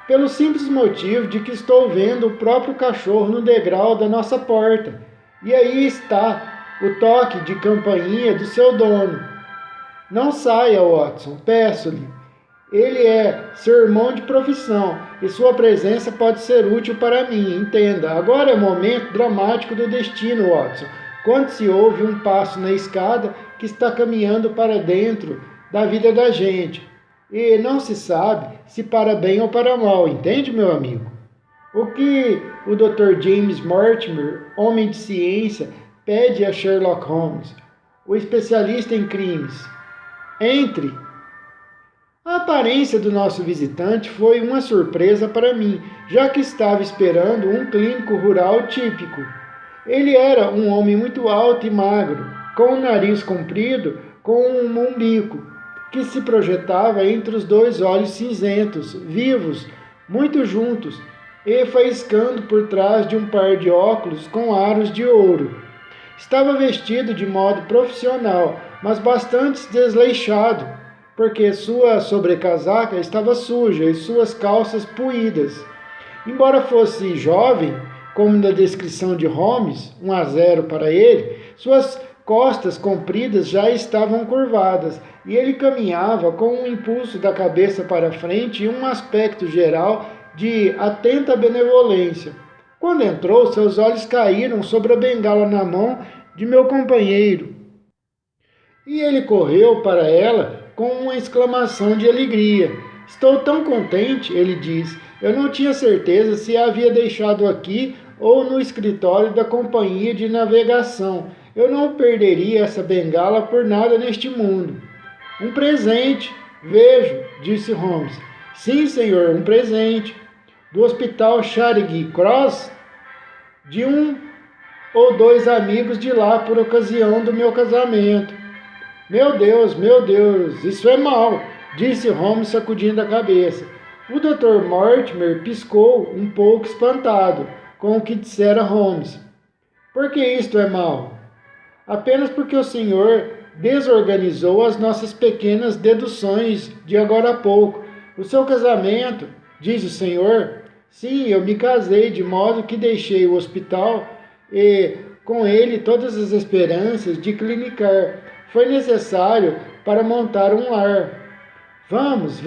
Pelo simples motivo de que estou vendo o próprio cachorro no degrau da nossa porta. E aí está o toque de campainha do seu dono. Não saia, Watson, peço-lhe. Ele é seu irmão de profissão e sua presença pode ser útil para mim, entenda. Agora é o momento dramático do destino, Watson. Quando se ouve um passo na escada que está caminhando para dentro da vida da gente. E não se sabe se para bem ou para mal, entende, meu amigo? O que o Dr. James Mortimer, homem de ciência, pede a Sherlock Holmes, o especialista em crimes? Entre. A aparência do nosso visitante foi uma surpresa para mim, já que estava esperando um clínico rural típico. Ele era um homem muito alto e magro, com um nariz comprido, com um umbigo que se projetava entre os dois olhos cinzentos, vivos, muito juntos, e faiscando por trás de um par de óculos com aros de ouro. Estava vestido de modo profissional, mas bastante desleixado, porque sua sobrecasaca estava suja e suas calças puídas. Embora fosse jovem, como na descrição de Holmes, 1-0 para ele, suas costas compridas já estavam curvadas, e ele caminhava com um impulso da cabeça para frente e um aspecto geral de atenta benevolência. Quando entrou, seus olhos caíram sobre a bengala na mão de meu companheiro, e ele correu para ela com uma exclamação de alegria. Estou tão contente, ele disse. Eu não tinha certeza se a havia deixado aqui ou no escritório da companhia de navegação. Eu não perderia essa bengala por nada neste mundo. Um presente, vejo, disse Holmes. Sim, senhor, um presente. Do hospital Charing Cross, de um ou dois amigos de lá por ocasião do meu casamento. Meu Deus, isso é mal, disse Holmes sacudindo a cabeça. O Dr. Mortimer piscou um pouco espantado com o que dissera Holmes. Por que isto é mal? Apenas porque o senhor desorganizou as nossas pequenas deduções de agora a pouco. O seu casamento, diz o senhor? Sim, eu me casei de modo que deixei o hospital e com ele todas as esperanças de clinicar. Foi necessário para montar um lar. Vamos,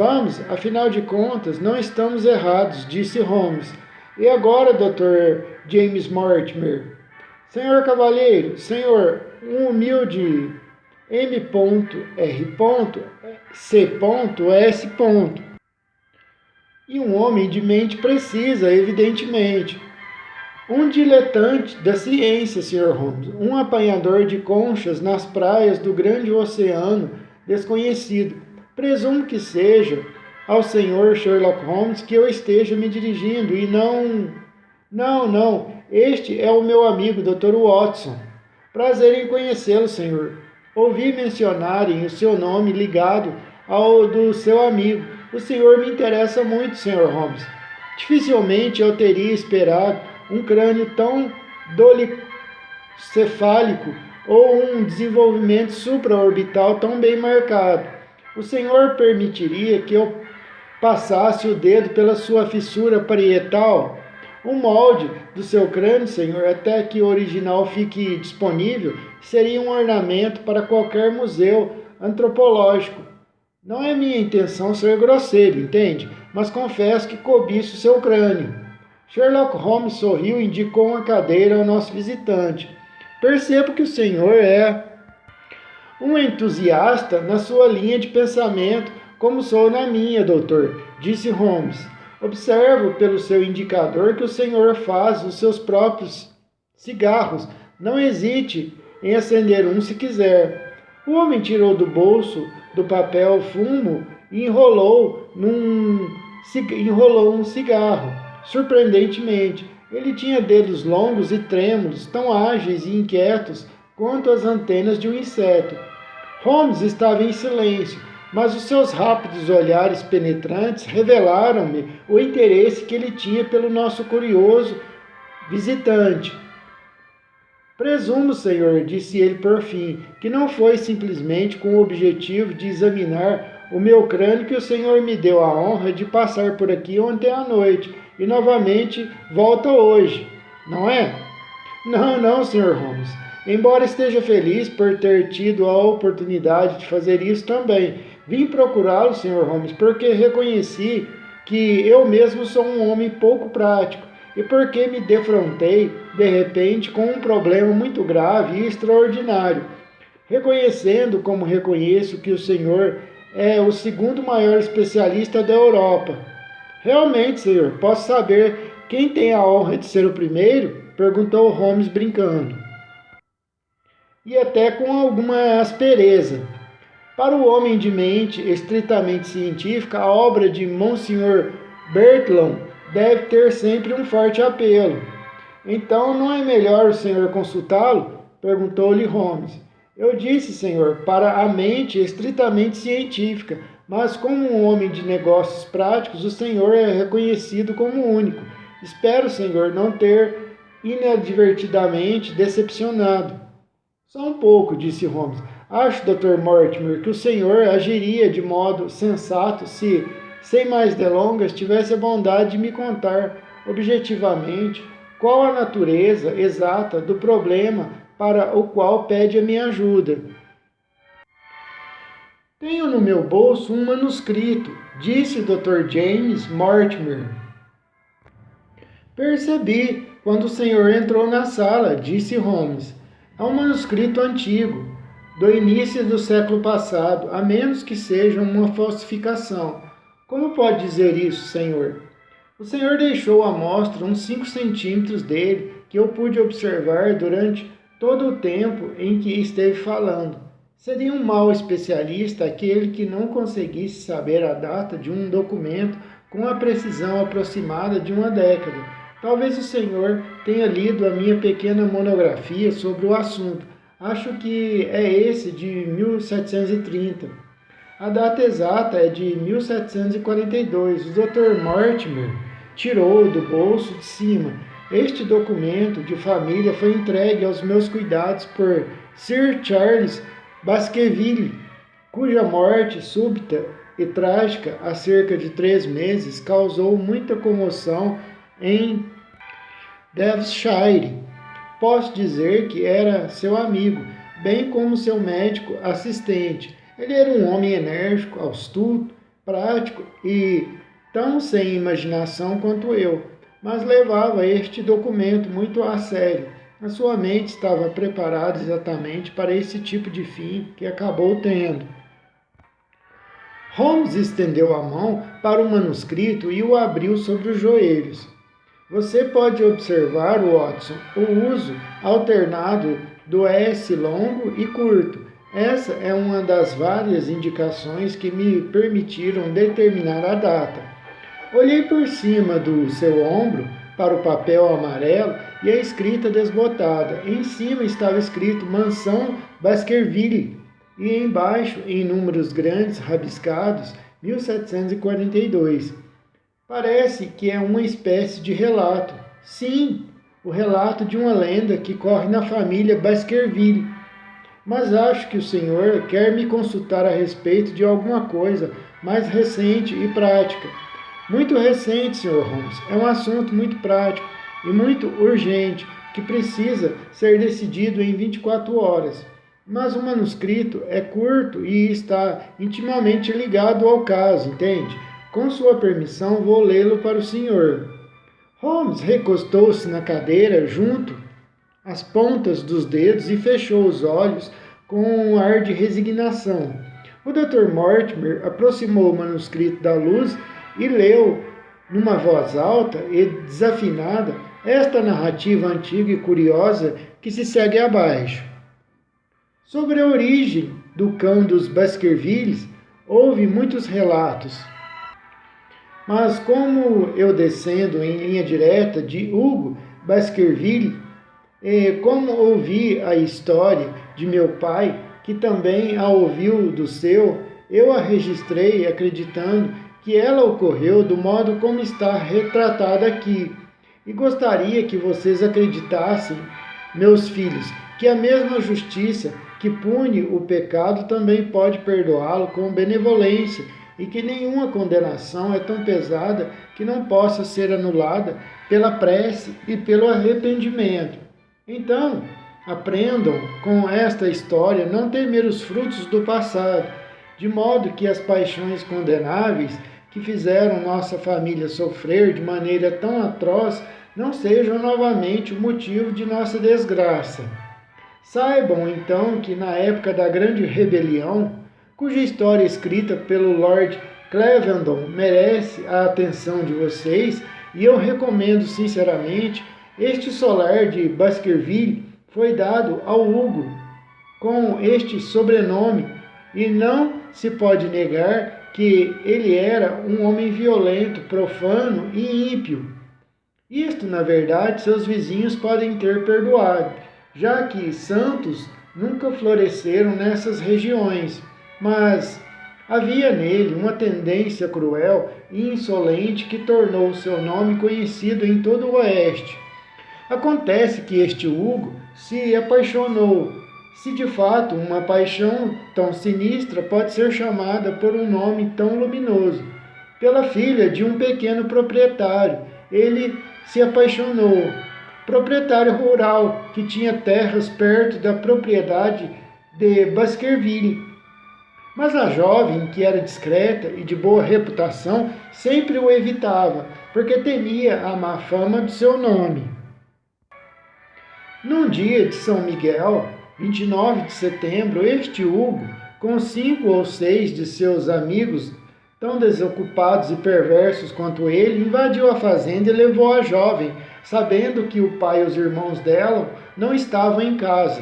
afinal de contas, não estamos errados, disse Holmes. E agora, Dr. James Mortimer? Senhor cavalheiro, senhor, um humilde M.R.C.S. E um homem de mente precisa, evidentemente. Um diletante da ciência, Sr. Holmes, um apanhador de conchas nas praias do grande oceano desconhecido. Presumo que seja ao Sr. Sherlock Holmes que eu esteja me dirigindo e não... Não, este é o meu amigo, Dr. Watson. Prazer em conhecê-lo, senhor. Ouvi mencionarem o seu nome ligado ao do seu amigo. O senhor me interessa muito, Sr. Holmes. Dificilmente eu teria esperado um crânio tão dolicefálico ou um desenvolvimento supraorbital tão bem marcado. O senhor permitiria que eu passasse o dedo pela sua fissura parietal? O molde do seu crânio, senhor, até que o original fique disponível, seria um ornamento para qualquer museu antropológico. Não é minha intenção ser grosseiro, entende? Mas confesso que cobiço seu crânio. Sherlock Holmes sorriu e indicou uma cadeira ao nosso visitante. Percebo que o senhor é um entusiasta na sua linha de pensamento, como sou na minha, doutor, disse Holmes. Observo pelo seu indicador que o senhor faz os seus próprios cigarros. Não hesite em acender um se quiser. O homem tirou do bolso do papel fumo e enrolou um cigarro. Surpreendentemente, ele tinha dedos longos e trêmulos, tão ágeis e inquietos quanto as antenas de um inseto. Holmes estava em silêncio, mas os seus rápidos olhares penetrantes revelaram-me o interesse que ele tinha pelo nosso curioso visitante. Presumo, senhor, disse ele por fim, que não foi simplesmente com o objetivo de examinar o meu crânio que o senhor me deu a honra de passar por aqui ontem à noite e novamente volta hoje, não é? Não, não, senhor Holmes. Embora esteja feliz por ter tido a oportunidade de fazer isso também, vim procurá-lo, senhor Holmes, porque reconheci que eu mesmo sou um homem pouco prático e porque me defrontei, de repente, com um problema muito grave e extraordinário, reconhecendo como reconheço que o senhor é o segundo maior especialista da Europa. Realmente, senhor, posso saber quem tem a honra de ser o primeiro? Perguntou Holmes brincando. E até com alguma aspereza. Para o homem de mente estritamente científica, a obra de Monsignor Bertillon deve ter sempre um forte apelo. Então, não é melhor o senhor consultá-lo? Perguntou-lhe Holmes. Eu disse, senhor, para a mente estritamente científica, mas como um homem de negócios práticos, o senhor é reconhecido como único. Espero, senhor, não ter inadvertidamente decepcionado. Só um pouco, disse Holmes. Acho, Dr. Mortimer, que o senhor agiria de modo sensato se, sem mais delongas, tivesse a bondade de me contar objetivamente qual a natureza exata do problema para o qual pede a minha ajuda. Tenho no meu bolso um manuscrito, disse Dr. James Mortimer. Percebi quando o senhor entrou na sala, disse Holmes. É um manuscrito antigo, do início do século passado, a menos que seja uma falsificação. Como pode dizer isso, senhor? O senhor deixou à mostra uns 5 centímetros dele, que eu pude observar durante todo o tempo em que esteve falando. Seria um mau especialista aquele que não conseguisse saber a data de um documento com a precisão aproximada de uma década. Talvez o senhor tenha lido a minha pequena monografia sobre o assunto. Acho que é esse de 1730. A data exata é de 1742. O Dr. Mortimer tirou do bolso de cima. Este documento de família foi entregue aos meus cuidados por Sir Charles Baskerville, cuja morte súbita e trágica há cerca de 3 meses causou muita comoção em Devonshire. Posso dizer que era seu amigo, bem como seu médico assistente. Ele era um homem enérgico, astuto, prático e tão sem imaginação quanto eu, mas levava este documento muito a sério. A sua mente estava preparada exatamente para esse tipo de fim que acabou tendo. Holmes estendeu a mão para o manuscrito e o abriu sobre os joelhos. Você pode observar, Watson, o uso alternado do S longo e curto. Essa é uma das várias indicações que me permitiram determinar a data. Olhei por cima do seu ombro para o papel amarelo e a escrita desbotada. Em cima estava escrito Mansão Baskerville e embaixo, em números grandes rabiscados, 1742. Parece que é uma espécie de relato. Sim, o relato de uma lenda que corre na família Baskerville. Mas acho que o senhor quer me consultar a respeito de alguma coisa mais recente e prática. Muito recente, Sr. Holmes. É um assunto muito prático e muito urgente, que precisa ser decidido em 24 horas. Mas o manuscrito é curto e está intimamente ligado ao caso, entende? Com sua permissão, vou lê-lo para o senhor. Holmes recostou-se na cadeira junto às pontas dos dedos e fechou os olhos com um ar de resignação. O Dr. Mortimer aproximou o manuscrito da luz e leu, numa voz alta e desafinada, esta narrativa antiga e curiosa que se segue abaixo. Sobre a origem do cão dos Baskervilles, houve muitos relatos. Mas como eu descendo em linha direta de Hugo Baskerville, e como ouvi a história de meu pai, que também a ouviu do seu, eu a registrei acreditando que ela ocorreu do modo como está retratada aqui, e gostaria que vocês acreditassem meus filhos, que a mesma justiça que pune o pecado também pode perdoá-lo com benevolência, e que nenhuma condenação é tão pesada que não possa ser anulada pela prece e pelo arrependimento. Então, aprendam com esta história não temer os frutos do passado, de modo que as paixões condenáveis que fizeram nossa família sofrer de maneira tão atroz não sejam novamente o motivo de nossa desgraça. Saibam, então, que na época da Grande Rebelião, cuja história escrita pelo Lord Clevedon merece a atenção de vocês, e eu recomendo sinceramente, este solar de Baskerville foi dado ao Hugo com este sobrenome, e não se pode negar que ele era um homem violento, profano e ímpio. Isto, na verdade, seus vizinhos podem ter perdoado, já que santos nunca floresceram nessas regiões, mas havia nele uma tendência cruel e insolente que tornou seu nome conhecido em todo o Oeste. Acontece que este Hugo se apaixonou, se de fato uma paixão tão sinistra pode ser chamada por um nome tão luminoso, pela filha de um pequeno proprietário. Ele se apaixonou, proprietário rural que tinha terras perto da propriedade de Baskerville. Mas a jovem, que era discreta e de boa reputação, sempre o evitava, porque temia a má fama do seu nome. Num dia de São Miguel, 29 de setembro, este Hugo, com 5 ou 6 de seus amigos, tão desocupados e perversos quanto ele, invadiu a fazenda e levou a jovem, sabendo que o pai e os irmãos dela não estavam em casa.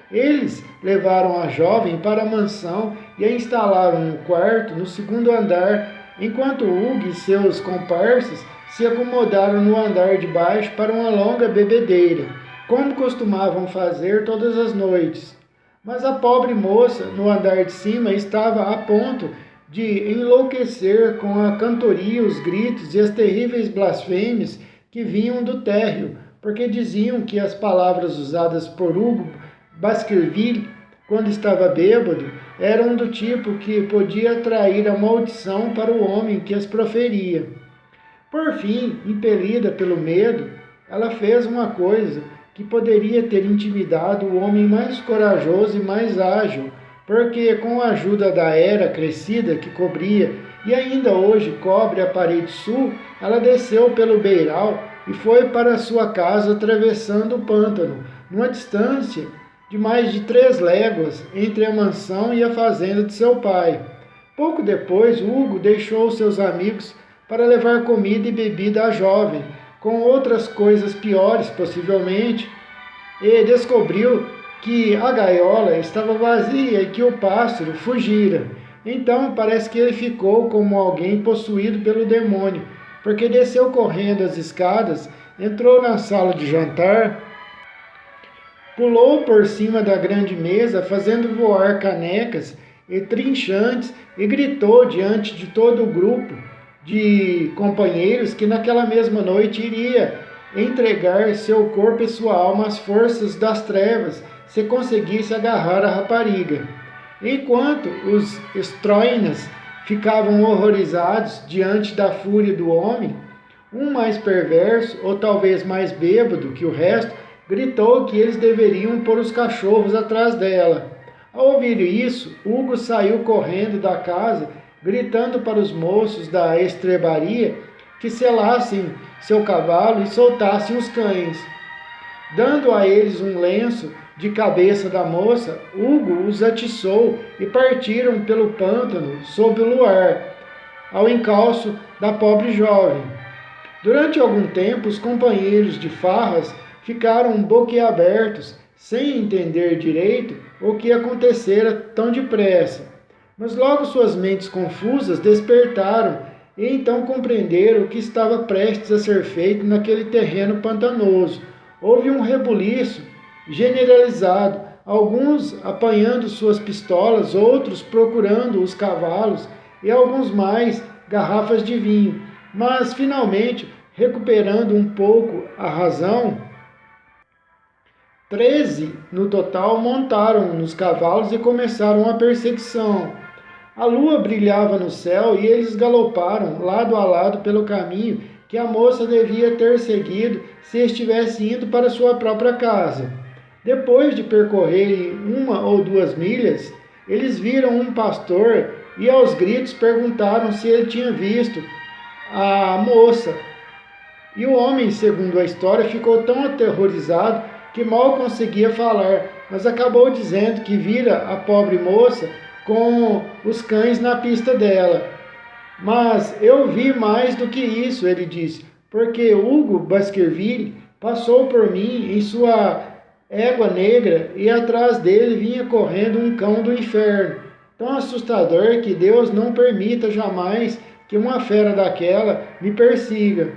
Eles levaram a jovem para a mansão e a instalaram no quarto, no segundo andar, enquanto Hugo e seus comparsas se acomodaram no andar de baixo para uma longa bebedeira, como costumavam fazer todas as noites. Mas a pobre moça, no andar de cima, estava a ponto de enlouquecer com a cantoria, os gritos e as terríveis blasfêmias que vinham do térreo, porque diziam que as palavras usadas por Hugo Baskerville, quando estava bêbado, eram do tipo que podia atrair a maldição para o homem que as proferia. Por fim, impelida pelo medo, ela fez uma coisa que poderia ter intimidado o homem mais corajoso e mais ágil, porque com a ajuda da era crescida que cobria e ainda hoje cobre a parede sul, ela desceu pelo beiral e foi para sua casa atravessando o pântano, numa distância de mais de 3 léguas entre a mansão e a fazenda de seu pai. Pouco depois, Hugo deixou seus amigos para levar comida e bebida à jovem, com outras coisas piores, possivelmente, e descobriu que a gaiola estava vazia e que o pássaro fugira. Então parece que ele ficou como alguém possuído pelo demônio, porque desceu correndo as escadas, entrou na sala de jantar, pulou por cima da grande mesa, fazendo voar canecas e trinchantes, e gritou diante de todo o grupo de companheiros que naquela mesma noite iria entregar seu corpo e sua alma às forças das trevas, se conseguisse agarrar a rapariga. Enquanto os estroinas ficavam horrorizados diante da fúria do homem, um mais perverso, ou talvez mais bêbado que o resto, gritou que eles deveriam pôr os cachorros atrás dela. Ao ouvir isso, Hugo saiu correndo da casa, gritando para os moços da estrebaria que selassem seu cavalo e soltassem os cães. Dando a eles um lenço de cabeça da moça, Hugo os atiçou e partiram pelo pântano sob o luar, ao encalço da pobre jovem. Durante algum tempo, os companheiros de farras ficaram boquiabertos, sem entender direito o que acontecera tão depressa. Mas logo suas mentes confusas despertaram e então compreenderam o que estava prestes a ser feito naquele terreno pantanoso. Houve um rebuliço generalizado, alguns apanhando suas pistolas, outros procurando os cavalos e alguns mais garrafas de vinho. Mas, finalmente, recuperando um pouco a razão, 13 no total montaram nos cavalos e começaram a perseguição. A lua brilhava no céu e eles galoparam lado a lado pelo caminho que a moça devia ter seguido se estivesse indo para sua própria casa. Depois de percorrerem 1 ou 2 milhas, eles viram um pastor e aos gritos perguntaram se ele tinha visto a moça. E o homem, segundo a história, ficou tão aterrorizado que mal conseguia falar, mas acabou dizendo que vira a pobre moça com os cães na pista dela. Mas eu vi mais do que isso, ele disse, porque Hugo Baskerville passou por mim em sua égua negra e atrás dele vinha correndo um cão do inferno, tão assustador que Deus não permita jamais que uma fera daquela me persiga.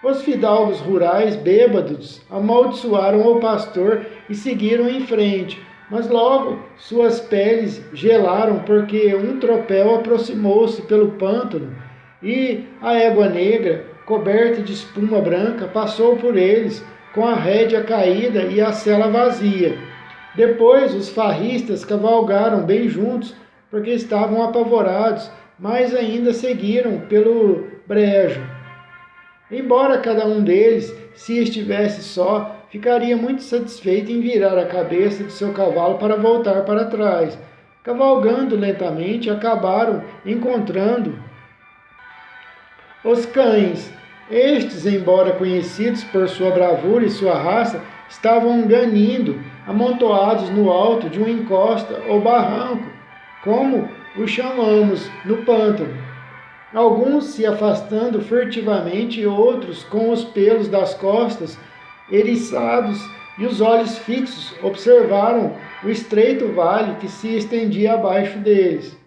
Os fidalgos rurais, bêbados, amaldiçoaram o pastor e seguiram em frente, mas logo suas peles gelaram porque um tropel aproximou-se pelo pântano e a égua negra, coberta de espuma branca, passou por eles com a rédea caída e a sela vazia. Depois os farristas cavalgaram bem juntos porque estavam apavorados, mas ainda seguiram pelo brejo. Embora cada um deles, se estivesse só, ficaria muito satisfeito em virar a cabeça de seu cavalo para voltar para trás. Cavalgando lentamente, acabaram encontrando os cães. Estes, embora conhecidos por sua bravura e sua raça, estavam ganindo, amontoados no alto de uma encosta ou barranco, como o chamamos no pântano. Alguns se afastando furtivamente e outros com os pelos das costas eriçados e os olhos fixos observaram o estreito vale que se estendia abaixo deles.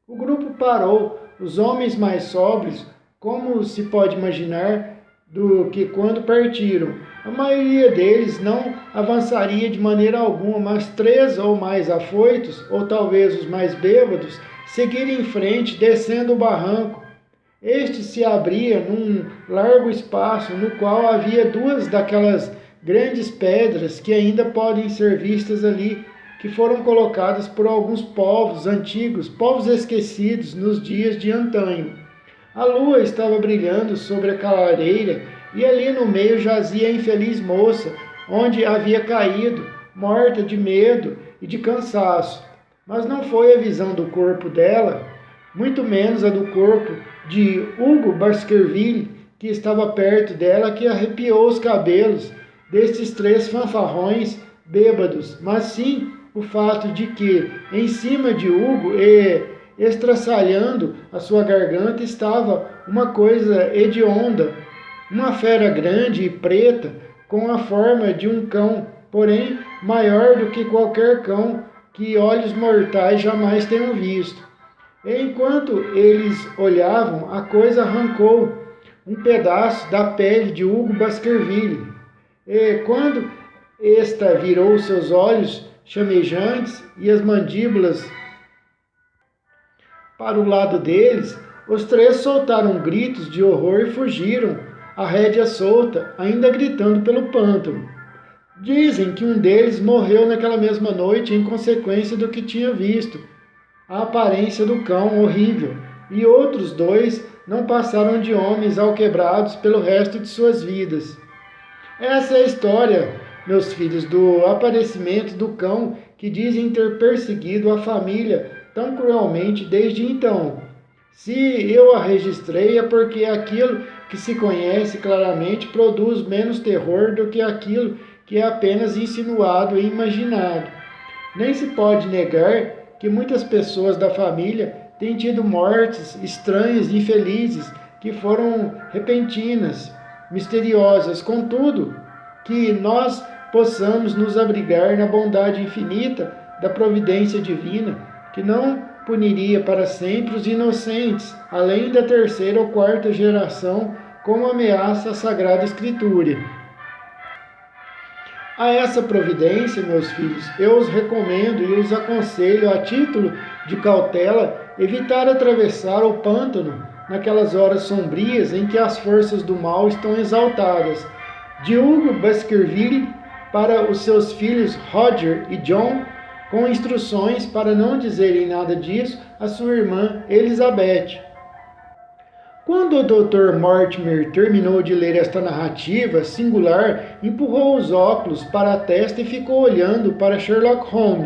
O grupo parou, os homens mais sóbrios, como se pode imaginar, do que quando partiram. A maioria deles não avançaria de maneira alguma, mas 3 ou mais afoitos, ou talvez os mais bêbados, seguiram em frente, descendo o barranco. Este se abria num largo espaço no qual havia 2 daquelas grandes pedras que ainda podem ser vistas ali, que foram colocadas por alguns povos antigos, povos esquecidos nos dias de antanho. A lua estava brilhando sobre a clareira e ali no meio jazia a infeliz moça, onde havia caído, morta de medo e de cansaço. Mas não foi a visão do corpo dela, muito menos a do corpo de Hugo Baskerville, que estava perto dela, que arrepiou os cabelos destes 3 fanfarrões bêbados, mas sim o fato de que, em cima de Hugo e estraçalhando a sua garganta, estava uma coisa hedionda, uma fera grande e preta, com a forma de um cão, porém maior do que qualquer cão que olhos mortais jamais tenham visto. Enquanto eles olhavam, a coisa arrancou um pedaço da pele de Hugo Baskerville. E quando esta virou seus olhos chamejantes e as mandíbulas para o lado deles, os 3 soltaram gritos de horror e fugiram, a rédea solta, ainda gritando pelo pântano. Dizem que um deles morreu naquela mesma noite em consequência do que tinha visto, a aparência do cão horrível, e outros 2 não passaram de homens alquebrados pelo resto de suas vidas. Essa é a história, meus filhos, do aparecimento do cão que dizem ter perseguido a família tão cruelmente desde então. Se eu a registrei é porque aquilo que se conhece claramente produz menos terror do que aquilo que é apenas insinuado e imaginado. Nem se pode negar que muitas pessoas da família têm tido mortes estranhas e infelizes que foram repentinas, misteriosas. Contudo, que nós possamos nos abrigar na bondade infinita da providência divina, que não puniria para sempre os inocentes, além da 3ª ou 4ª geração, como ameaça a Sagrada Escritura. A essa providência, meus filhos, eu os recomendo e os aconselho, a título de cautela, evitar atravessar o pântano naquelas horas sombrias em que as forças do mal estão exaltadas. De Hugo Baskerville, para os seus filhos Roger e John, com instruções para não dizerem nada disso à sua irmã Elizabeth. Quando o Dr. Mortimer terminou de ler esta narrativa singular, empurrou os óculos para a testa e ficou olhando para Sherlock Holmes.